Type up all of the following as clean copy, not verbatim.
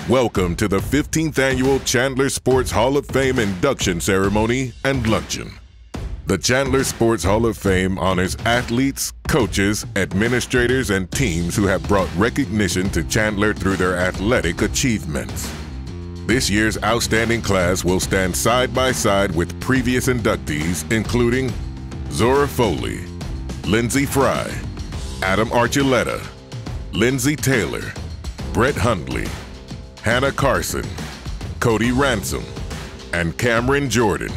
Welcome to the 15th Annual Chandler Sports Hall of Fame Induction Ceremony and Luncheon. The Chandler Sports Hall of Fame honors athletes, coaches, administrators, and teams who have brought recognition to Chandler through their athletic achievements. This year's outstanding class will stand side by side with previous inductees, including Zora Foley, Lindsey Fry, Adam Archuleta, Lindsey Taylor, Brett Hundley, Hannah Carson, Cody Ransom, and Cameron Jordan.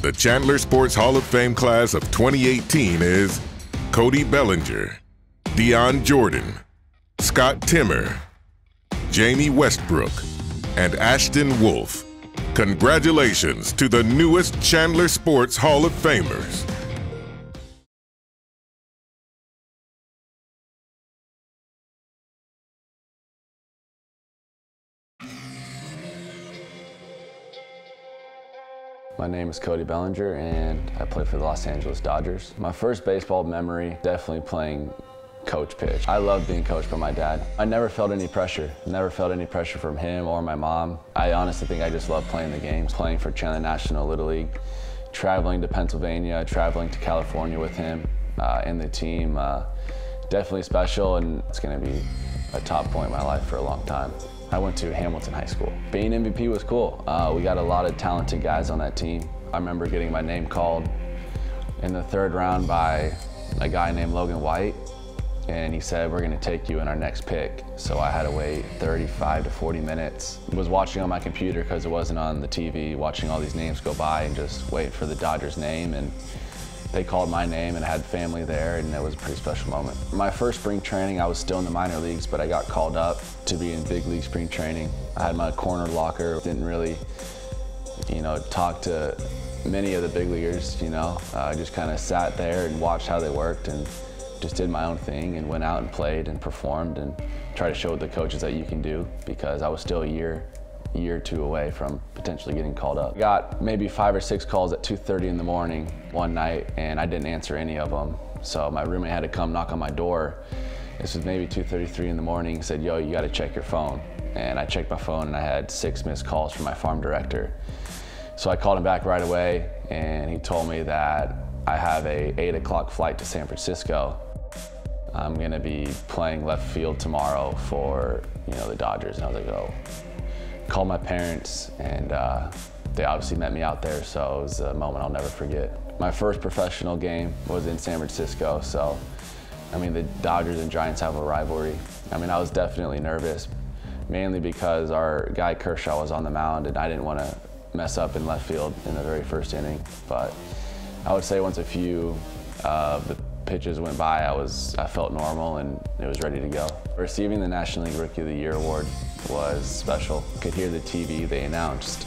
The Chandler Sports Hall of Fame class of 2018 is Cody Bellinger, Dion Jordan, Scott Timmer, Jamie Westbrook, and Ashton Wolf. Congratulations to the newest Chandler Sports Hall of Famers. My name is Cody Bellinger and I play for the Los Angeles Dodgers. My first baseball memory, definitely playing coach pitch. I loved being coached by my dad. I never felt any pressure. Never felt any pressure from him or my mom. I honestly think I just loved playing the games. Playing for Chandler National Little League, traveling to Pennsylvania, traveling to California with him and the team. Definitely special, and it's gonna be a top point in my life for a long time. I went to Hamilton High School. Being MVP was cool. We got a lot of talented guys on that team. I remember getting my name called in the third round by a guy named Logan White, and he said, "We're gonna take you in our next pick." So I had to wait 35 to 40 minutes. I was watching on my computer because it wasn't on the TV, watching all these names go by and just wait for the Dodgers name, and they called my name and I had family there, and it was a pretty special moment. My first spring training, I was still in the minor leagues, but I got called up to be in big league spring training. I had my corner locker, didn't really, talk to many of the big leaguers, I just kind of sat there and watched how they worked and just did my own thing and went out and played and performed and tried to show the coaches that you can do, because I was still a year or two away from potentially getting called up. I got maybe 5 or 6 calls at 2:30 in the morning one night, and I didn't answer any of them. So my roommate had to come knock on my door. This was maybe 2:33 in the morning. He said, "Yo, you gotta check your phone." And I checked my phone and I had 6 missed calls from my farm director. So I called him back right away, and he told me that I have a 8 o'clock flight to San Francisco. I'm gonna be playing left field tomorrow for the Dodgers. And I was like, oh. Called my parents, and they obviously met me out there, so it was a moment I'll never forget. My first professional game was in San Francisco, so the Dodgers and Giants have a rivalry. I was definitely nervous, mainly because our guy Kershaw was on the mound and I didn't want to mess up in left field in the very first inning. But I would say once a few of the pitches went by, I felt normal and it was ready to go. Receiving the National League Rookie of the Year award was special. I could hear the TV, they announced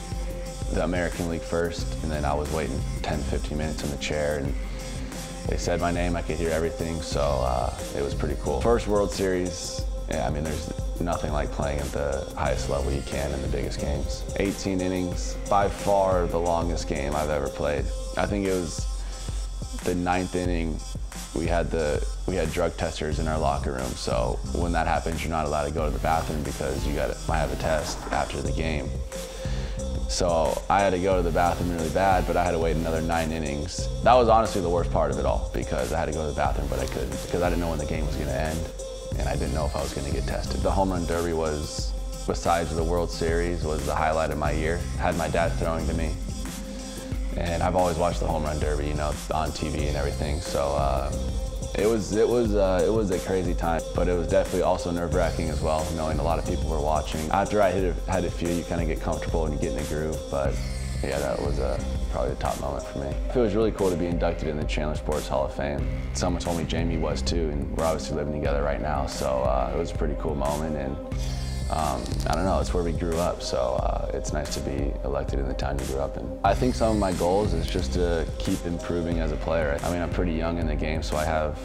the American League first, and then I was waiting 10, 15 minutes in the chair, and they said my name, I could hear everything, so it was pretty cool. First World Series, there's nothing like playing at the highest level you can in the biggest games. 18 innings, by far the longest game I've ever played. I think it was the 9th inning. We had drug testers in our locker room, so when that happens, you're not allowed to go to the bathroom because you might have a test after the game. So I had to go to the bathroom really bad, but I had to wait another 9 innings. That was honestly the worst part of it all, because I had to go to the bathroom, but I couldn't, because I didn't know when the game was going to end, and I didn't know if I was going to get tested. The home run derby was, besides the World Series, was the highlight of my year. I had my dad throwing to me. And I've always watched the home run derby, on TV and everything. So it was a crazy time, but it was definitely also nerve-wracking as well, knowing a lot of people were watching. After I had a few, you kind of get comfortable and you get in the groove. But yeah, that was probably the top moment for me. It was really cool to be inducted in the Chandler Sports Hall of Fame. Someone told me Jamie was too, and we're obviously living together right now. So it was a pretty cool moment, and I don't know, it's where we grew up, so it's nice to be elected in the town you grew up in. I think some of my goals is just to keep improving as a player. I'm pretty young in the game, so I have,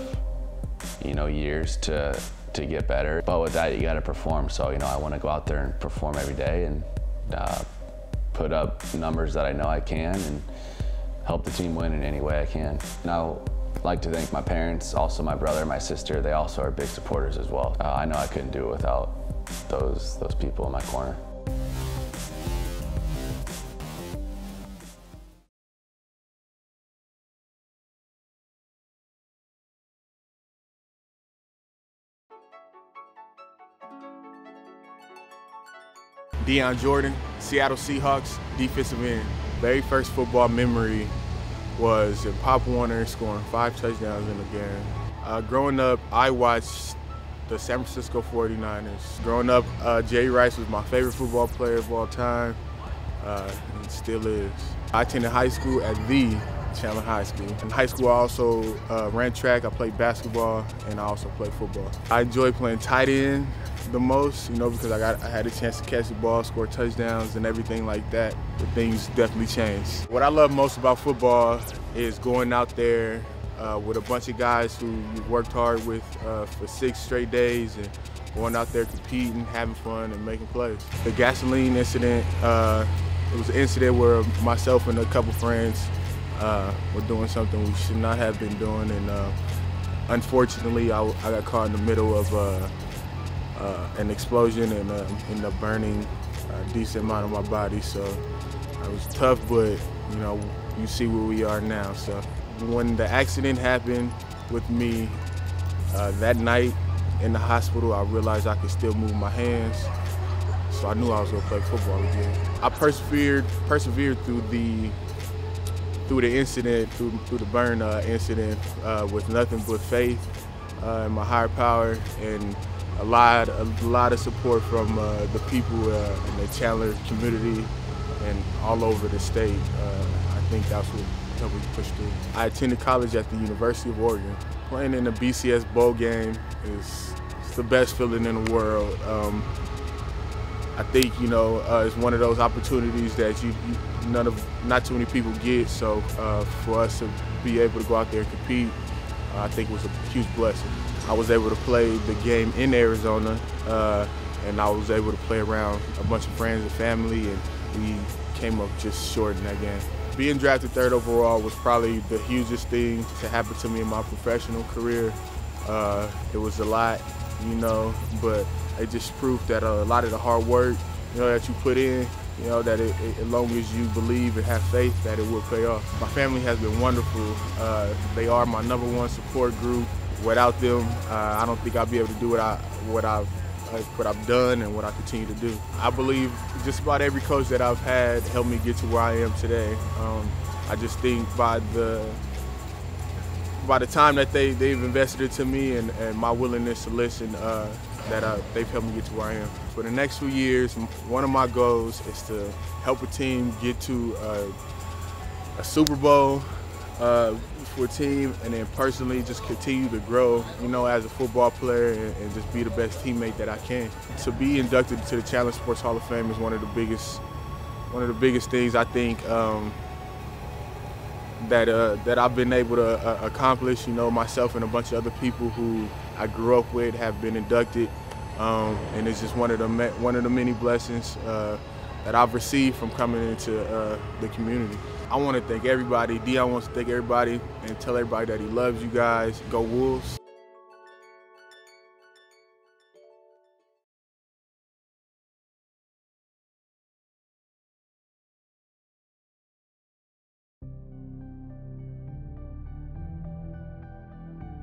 years to get better. But with that, you got to perform. So, I want to go out there and perform every day and put up numbers that I know I can and help the team win in any way I can. And I like to thank my parents, also my brother, my sister. They also are big supporters as well. I know I couldn't do it without those people in my corner. Dion Jordan, Seattle Seahawks, defensive end. Very first football memory was in Pop Warner scoring 5 touchdowns in a game. Growing up, I watched the San Francisco 49ers. Growing up, Jerry Rice was my favorite football player of all time, and still is. I attended high school at the Chandler High School. In high school, I also ran track, I played basketball, and I also played football. I enjoy playing tight end the most, because I had a chance to catch the ball, score touchdowns, and everything like that. But things definitely changed. What I love most about football is going out there with a bunch of guys who you've worked hard with for 6 straight days, and going out there competing, having fun, and making plays. The gasoline incident, it was an incident where myself and a couple friends were doing something we should not have been doing, and unfortunately I got caught in the middle of an explosion and ended up burning a decent amount of my body. So it was tough, but you see where we are now. So when the accident happened with me that night in the hospital, I realized I could still move my hands. So I knew I was gonna play football again. I persevered through the incident, through the burn incident, with nothing but faith in my higher power and a lot of support from the people in the Chandler community and all over the state. I think that's what helped me push through. I attended college at the University of Oregon. Playing in the BCS bowl game is the best feeling in the world. I think it's one of those opportunities that not too many people get. So for us to be able to go out there and compete, I think it was a huge blessing. I was able to play the game in Arizona, and I was able to play around a bunch of friends and family, and we came up just short in that game. Being drafted 3rd overall was probably the hugest thing to happen to me in my professional career. It was a lot, but it just proved that a lot of the hard work, that you put in, that as long as you believe and have faith, that it will pay off. My family has been wonderful. They are my #1 support group. Without them, I don't think I'd be able to do what I've done and what I continue to do. I believe just about every coach that I've had helped me get to where I am today. I just think by the time that they've invested into me and my willingness to listen, that they've helped me get to where I am. For the next few years, one of my goals is to help a team get to a Super Bowl for a team, and then personally just continue to grow, as a football player and just be the best teammate that I can. To be inducted to the Chandler Sports Hall of Fame is one of the biggest things I think that I've been able to accomplish. Myself and a bunch of other people who I grew up with have been inducted, and it's just one of the many blessings that I've received from coming into the community. I want to thank everybody. Dion wants to thank everybody and tell everybody that he loves you guys. Go Wolves.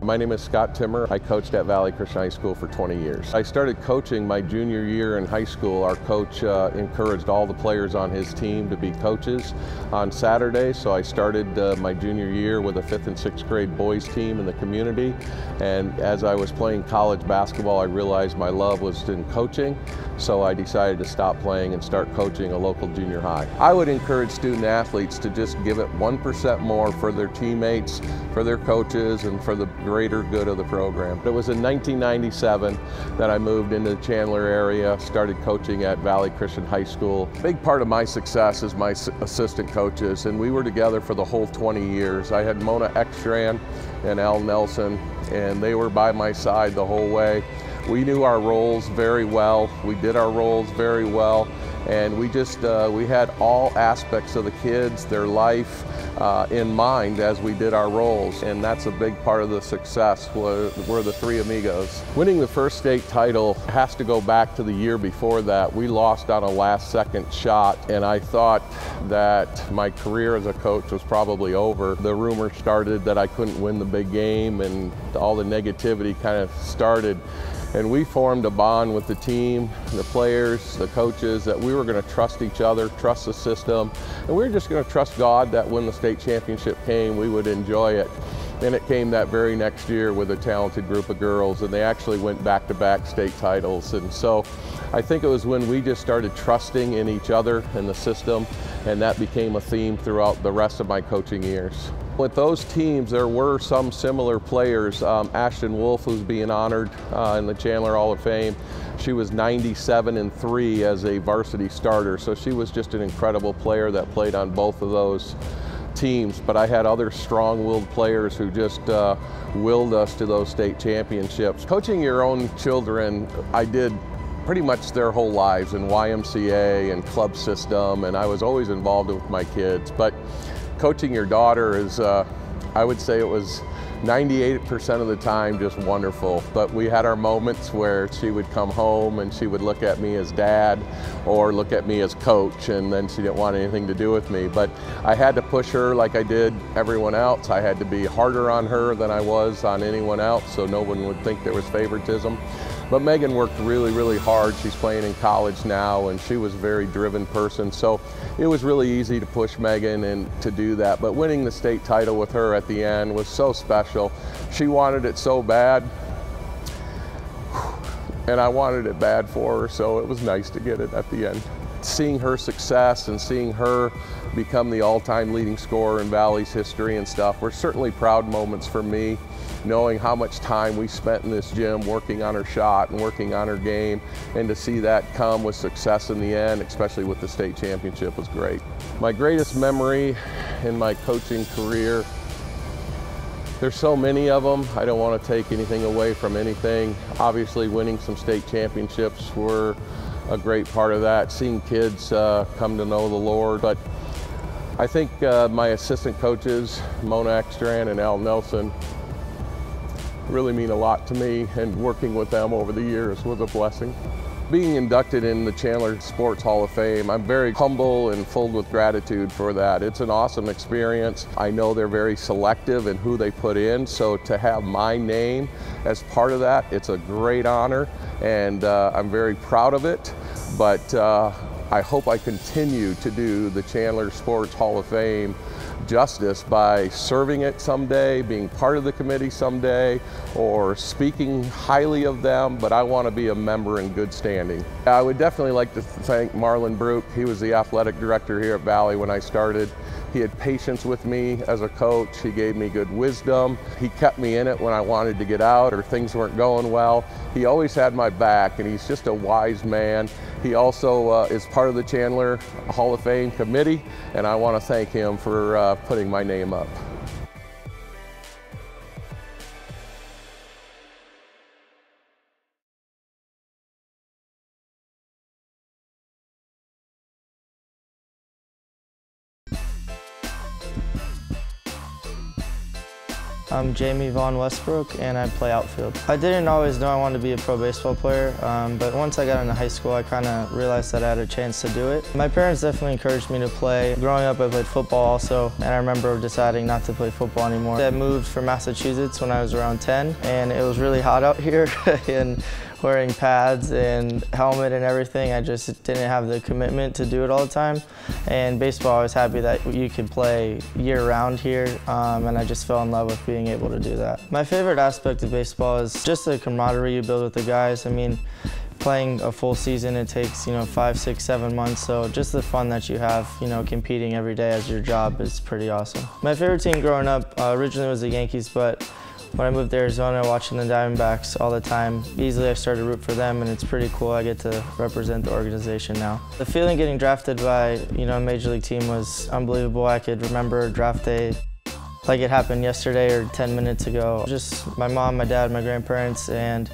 My name is Scott Timmer. I coached at Valley Christian High School for 20 years. I started coaching my junior year in high school. Our coach encouraged all the players on his team to be coaches on Saturday, so I started my junior year with a 5th and 6th grade boys team in the community. And as I was playing college basketball, I realized my love was in coaching, so I decided to stop playing and start coaching a local junior high. I would encourage student athletes to just give it 1% more for their teammates, for their coaches, and for the greater good of the program. It was in 1997 that I moved into the Chandler area, started coaching at Valley Christian High School. A big part of my success is my assistant coaches, and we were together for the whole 20 years. I had Mona Ekstrand and Al Nelson, and they were by my side the whole way. We knew our roles very well. We did our roles very well, And we just, we had all aspects of the kids, their life in mind as we did our roles. And that's a big part of the success, were the three amigos. Winning the first state title has to go back to the year before that. We lost on a last-second shot, and I thought that my career as a coach was probably over. The rumor started that I couldn't win the big game, and all the negativity kind of started. And we formed a bond with the team, the players, the coaches, that we were going to trust each other, trust the system, and we were just going to trust God that when the state championship came, we would enjoy it. And it came that very next year with a talented group of girls, and they actually went back-to-back state titles. And so I think it was when we just started trusting in each other and the system, and that became a theme throughout the rest of my coaching years. With those teams, there were some similar players. Ashton Wolf, who's being honored in the Chandler Hall of Fame, she was 97-3 as a varsity starter, so she was just an incredible player that played on both of those teams. But I had other strong-willed players who just willed us to those state championships. Coaching your own children, I did pretty much their whole lives in YMCA and club system, and I was always involved with my kids. But coaching your daughter is, I would say it was 98% of the time just wonderful. But we had our moments where she would come home and she would look at me as dad or look at me as coach, and then she didn't want anything to do with me. But I had to push her like I did everyone else. I had to be harder on her than I was on anyone else, so no one would think there was favoritism. But Megan worked really, really hard. She's playing in college now, and she was a very driven person. So it was really easy to push Megan and to do that. But winning the state title with her at the end was so special. She wanted it so bad, and I wanted it bad for her, so it was nice to get it at the end. Seeing her success and seeing her become the all-time leading scorer in Valley's history and stuff were certainly proud moments for me. Knowing how much time we spent in this gym working on her shot and working on her game, and to see that come with success in the end, especially with the state championship, was great. My greatest memory in my coaching career, there's so many of them. I don't want to take anything away from anything. Obviously, winning some state championships were a great part of that, seeing kids come to know the Lord. But I think my assistant coaches, Mona Ekstrand and Al Nelson, really mean a lot to me, and working with them over the years was a blessing. Being inducted in the Chandler Sports Hall of Fame, I'm very humble and filled with gratitude for that. It's an awesome experience. I know they're very selective in who they put in, so to have my name as part of that, it's a great honor, and I'm very proud of it. But I hope I continue to do the Chandler Sports Hall of Fame justice by serving it someday, being part of the committee someday, or speaking highly of them, but I want to be a member in good standing. I would definitely like to thank Marlon Brook. He was the athletic director here at Valley when I started. He had patience with me as a coach. He gave me good wisdom. He kept me in it when I wanted to get out or things weren't going well. He always had my back, and he's just a wise man. He also is part of the Chandler Hall of Fame committee, and I want to thank him for putting my name up. I'm Jamie Vaughn Westbrook, and I play outfield. I didn't always know I wanted to be a pro baseball player, but once I got into high school, I kind of realized that I had a chance to do it. My parents definitely encouraged me to play. Growing up, I played football also, and I remember deciding not to play football anymore. I moved from Massachusetts when I was around 10, and it was really hot out here, and wearing pads and helmet and everything, I just didn't have the commitment to do it all the time. And baseball, I was happy that you could play year-round here, and I just fell in love with being able to do that. My favorite aspect of baseball is just the camaraderie you build with the guys. I mean, playing a full season, it takes, 5, 6, 7 months, so just the fun that you have, competing every day as your job is pretty awesome. My favorite team growing up originally was the Yankees, but when I moved to Arizona, watching the Diamondbacks all the time, easily I started to root for them, and it's pretty cool. I get to represent the organization now. The feeling getting drafted by, a major league team was unbelievable. I could remember draft day like it happened yesterday or 10 minutes ago. Just my mom, my dad, my grandparents, and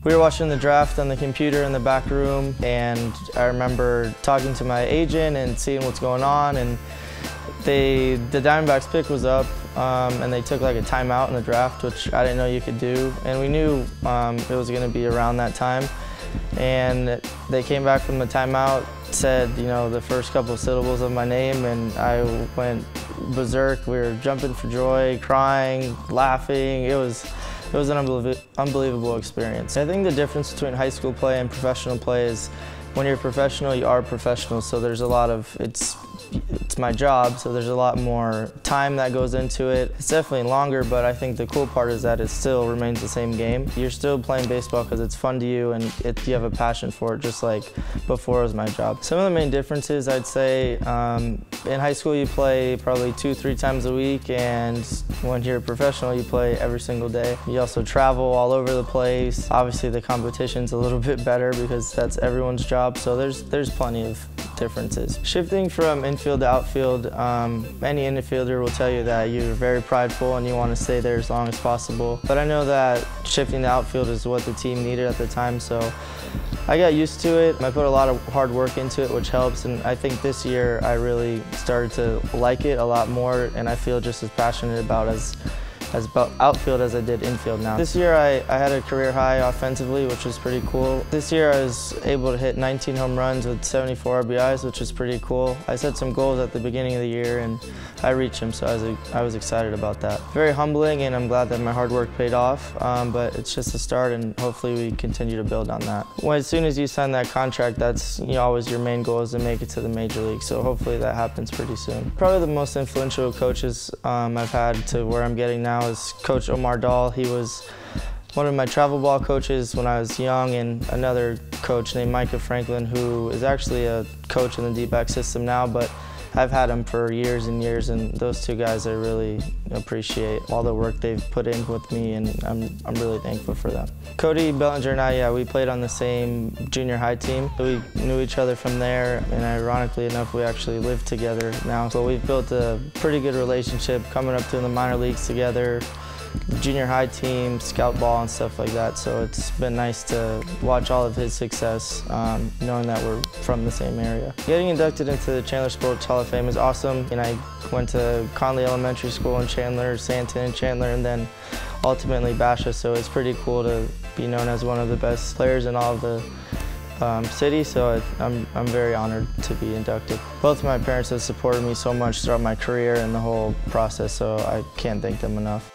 We were watching the draft on the computer in the back room, and I remember talking to my agent and seeing what's going on, and the Diamondbacks pick was up, and they took like a timeout in the draft, which I didn't know you could do, and we knew it was going to be around that time. And they came back from the timeout, said, you know, the first couple of syllables of my name, and I went berserk. We were jumping for joy, crying, laughing. It was an unbelievable experience. I think the difference between high school play and professional play is when you're professional, you are professional, so there's a lot of, it's my job, so there's a lot more time that goes into it. It's definitely longer, but I think the cool part is that it still remains the same game. You're still playing baseball because it's fun to you and you have a passion for it, just like before it was my job. Some of the main differences, I'd say, in high school you play probably 2-3 times a week, and when you're a professional you play every single day. You also travel all over the place. Obviously the competition's a little bit better because that's everyone's job, so there's plenty of differences. Shifting from infield to outfield, any infielder will tell you that you're very prideful and you want to stay there as long as possible. But I know that shifting to outfield is what the team needed at the time, so I got used to it. I put a lot of hard work into it, which helps, and I think this year I really started to like it a lot more, and I feel just as passionate about outfield as I did infield now. This year I had a career high offensively, which was pretty cool. This year I was able to hit 19 home runs with 74 RBIs, which was pretty cool. I set some goals at the beginning of the year and I reached them, so I was excited about that. Very humbling, and I'm glad that my hard work paid off, but it's just a start, and hopefully we continue to build on that. As soon as you sign that contract, that's always your main goal, is to make it to the major league, so hopefully that happens pretty soon. Probably the most influential coaches I've had to where I'm getting now is Coach Omar Dahl. He was one of my travel ball coaches when I was young, and another coach named Micah Franklin, who is actually a coach in the D-back system now, but I've had him for years and years, and those two guys I really appreciate all the work they've put in with me, and I'm really thankful for them. Cody Bellinger and I, we played on the same junior high team. We knew each other from there, and ironically enough, we actually live together now. So we've built a pretty good relationship, coming up to the minor leagues together, junior high team, scout ball and stuff like that, so it's been nice to watch all of his success, knowing that we're from the same area. Getting inducted into the Chandler Sports Hall of Fame is awesome, and I went to Conley Elementary School in Chandler, Santon in Chandler, and then ultimately Basha, so it's pretty cool to be known as one of the best players in all of the city, so I'm very honored to be inducted. Both of my parents have supported me so much throughout my career and the whole process, so I can't thank them enough.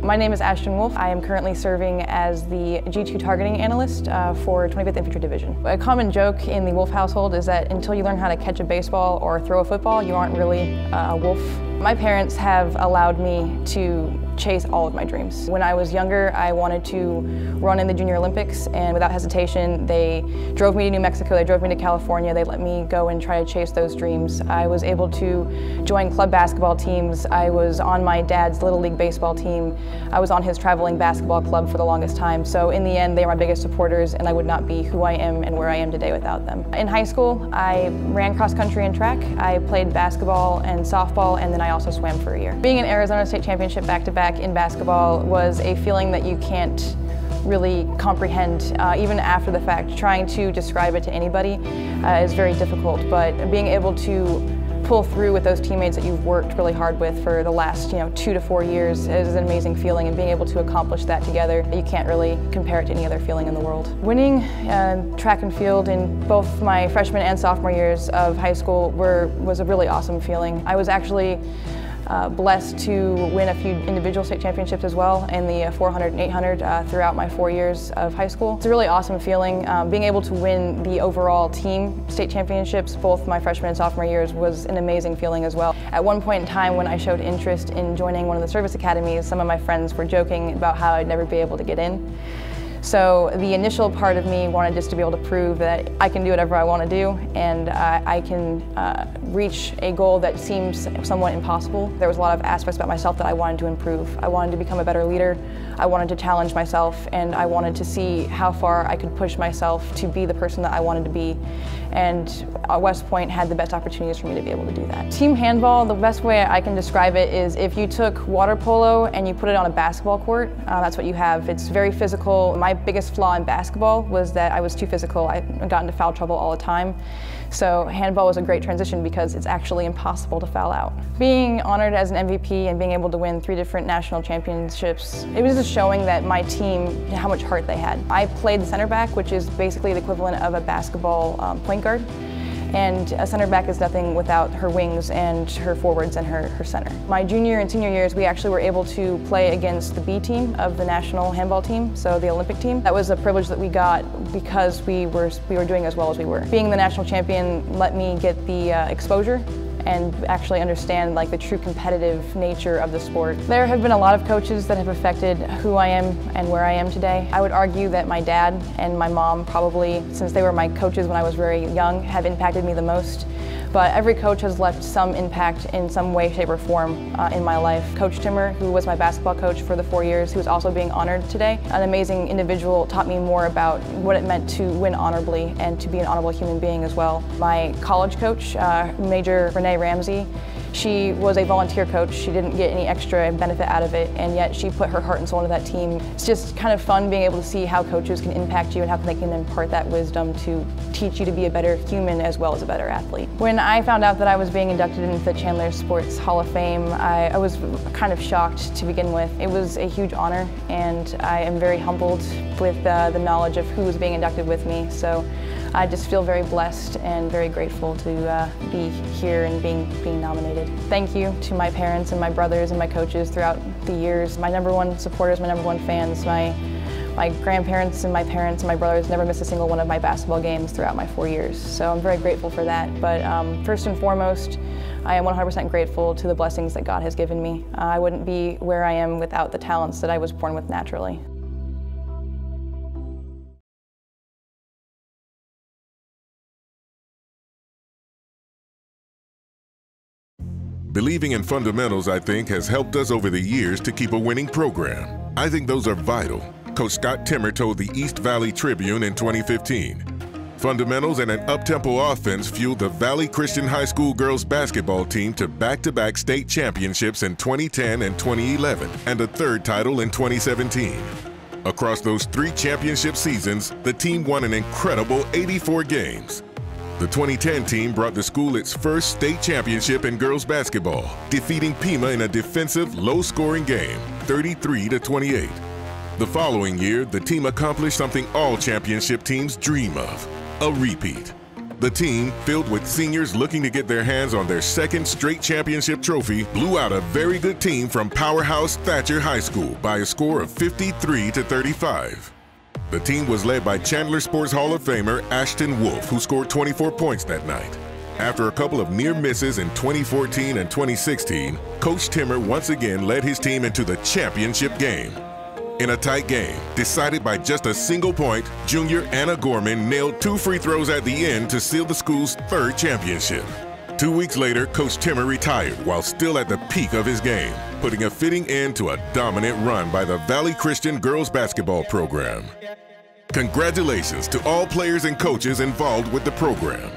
My name is Ashton Wolf. I am currently serving as the G2 targeting analyst for 25th Infantry Division. A common joke in the Wolf household is that until you learn how to catch a baseball or throw a football, you aren't really a wolf. My parents have allowed me to chase all of my dreams. When I was younger, I wanted to run in the Junior Olympics, and without hesitation, they drove me to New Mexico, they drove me to California, they let me go and try to chase those dreams. I was able to join club basketball teams. I was on my dad's Little League baseball team. I was on his traveling basketball club for the longest time. So in the end, they were my biggest supporters, and I would not be who I am and where I am today without them. In high school, I ran cross country and track. I played basketball and softball, and then I also swam for a year. Being in Arizona State Championship back-to-back in basketball was a feeling that you can't really comprehend, even after the fact. Trying to describe it to anybody is very difficult, but being able to pull through with those teammates that you've worked really hard with for the last 2 to 4 years is an amazing feeling, and being able to accomplish that together, you can't really compare it to any other feeling in the world. Winning track and field in both my freshman and sophomore years of high school was a really awesome feeling. I was actually blessed to win a few individual state championships as well in the 400 and 800 throughout my 4 years of high school. It's a really awesome feeling. Being able to win the overall team state championships both my freshman and sophomore years was an amazing feeling as well. At one point in time when I showed interest in joining one of the service academies, some of my friends were joking about how I'd never be able to get in. So the initial part of me wanted just to be able to prove that I can do whatever I want to do, and I can reach a goal that seems somewhat impossible. There was a lot of aspects about myself that I wanted to improve. I wanted to become a better leader, I wanted to challenge myself, and I wanted to see how far I could push myself to be the person that I wanted to be. And West Point had the best opportunities for me to be able to do that. Team handball, the best way I can describe it is if you took water polo and you put it on a basketball court, that's what you have. It's very physical. My biggest flaw in basketball was that I was too physical. I got into foul trouble all the time. So handball was a great transition because it's actually impossible to foul out. Being honored as an MVP and being able to win 3 different national championships, it was just showing that my team, how much heart they had. I played the center back, which is basically the equivalent of a basketball point guard. And a center back is nothing without her wings and her forwards and her center. My junior and senior years, we actually were able to play against the B team of the national handball team, so the Olympic team. That was a privilege that we got because we were doing as well as we were. Being the national champion let me get the exposure and actually understand like the true competitive nature of the sport. There have been a lot of coaches that have affected who I am and where I am today. I would argue that my dad and my mom probably, since they were my coaches when I was very young, have impacted me the most. But every coach has left some impact in some way, shape, or form in my life. Coach Timmer, who was my basketball coach for the 4 years, who is also being honored today, an amazing individual, taught me more about what it meant to win honorably and to be an honorable human being as well. My college coach, Major Renee Ramsey, she was a volunteer coach. She didn't get any extra benefit out of it, and yet she put her heart and soul into that team. It's just kind of fun being able to see how coaches can impact you and how they can impart that wisdom to teach you to be a better human as well as a better athlete. When I found out that I was being inducted into the Chandler Sports Hall of Fame, I was kind of shocked to begin with. It was a huge honor, and I am very humbled with the knowledge of who was being inducted with me. So I just feel very blessed and very grateful to be here and being nominated. Thank you to my parents and my brothers and my coaches throughout the years. My #1 supporters, my #1 fans, my grandparents and my parents and my brothers never missed a single one of my basketball games throughout my 4 years. So I'm very grateful for that. But first and foremost, I am 100% grateful to the blessings that God has given me. I wouldn't be where I am without the talents that I was born with naturally. Believing in fundamentals, I think, has helped us over the years to keep a winning program. I think those are vital. Coach Scott Timmer told the East Valley Tribune in 2015. Fundamentals and an up-tempo offense fueled the Valley Christian High School girls basketball team to back-to-back state championships in 2010 and 2011, and a 3rd title in 2017. Across those 3 championship seasons, the team won an incredible 84 games. The 2010 team brought the school its first state championship in girls basketball, defeating Pima in a defensive, low-scoring game, 33-28. The following year, the team accomplished something all championship teams dream of, a repeat. The team, filled with seniors looking to get their hands on their 2nd straight championship trophy, blew out a very good team from powerhouse Thatcher High School by a score of 53-35. The team was led by Chandler Sports Hall of Famer Ashton Wolf, who scored 24 points that night. After a couple of near misses in 2014 and 2016, Coach Timmer once again led his team into the championship game. In a tight game, decided by just a single point, junior Anna Gorman nailed 2 free throws at the end to seal the school's 3rd championship. 2 weeks later, Coach Timmer retired while still at the peak of his game, putting a fitting end to a dominant run by the Valley Christian girls basketball program. Congratulations to all players and coaches involved with the program.